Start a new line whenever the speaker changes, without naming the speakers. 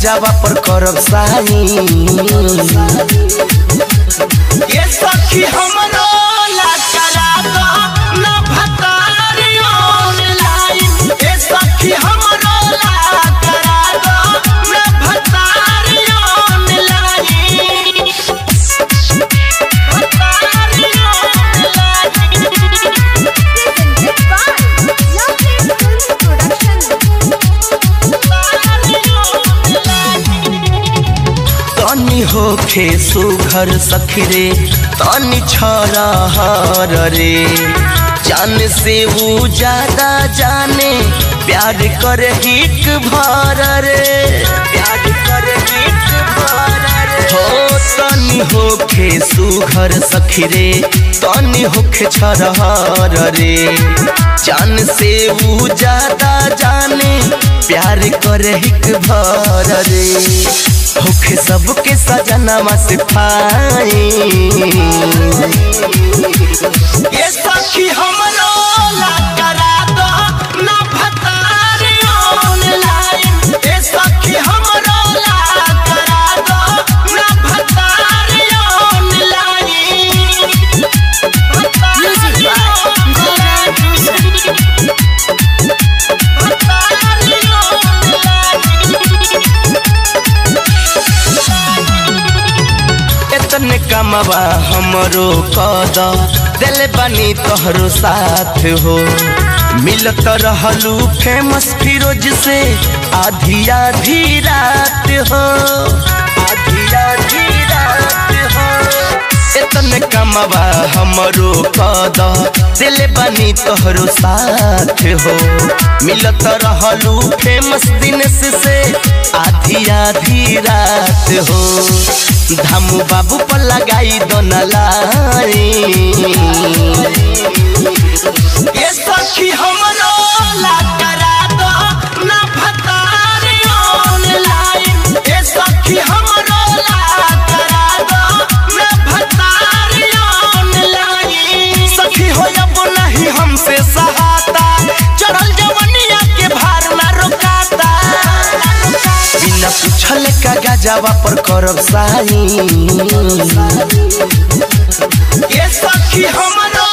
गाजावा पर करब साई ये सखी हमरो ला करा दो ना भतारी ऑनलाइन ये सखी हमरो ला करा दो ना भतारी ऑनलाइन भतारी तनी होखे सुघर सखरे तनी छरा हर रे जान से वो ज्यादा जाने प्यार कर हिक भर रे प्यार कर हिक भर रे हो तनी होखे सुघर सखरे तनी होखे छरहर रे जान से वो ज्यादा जाने प्यार कर हिक भर रे होखे सबके सजनमा से पाई ये सखी हमरो ला करा दो ना भतारी ऑनलाइन ये सखी हमरो ला करा दो ना भतारी ऑनलाइन भतारी तने कमवा हमरो कद दिल बनी तोहरो साथ हो मिलत रहलू फेमस फिरोज से आधी आधी रात हो आधी आधी रात हो तने कमवा हमरो कद दिल बनी तोहरो साथ हो मिलत रहलू फेमस दिनेश से आधी आधी रात हो धामू बाबू पर लगाई दो नलाई ये सखी हमरो ला करा दो ना भतारी ऑनलाइन ये सखी हमरो ला करा दो ना भतारी ऑनलाइन सखी हो अब नहीं हमसे सहाता चढ़ल जवनिया के भार ना रोकाता बिना पूछल का गाजावा पर करब साई ये सखी हमरो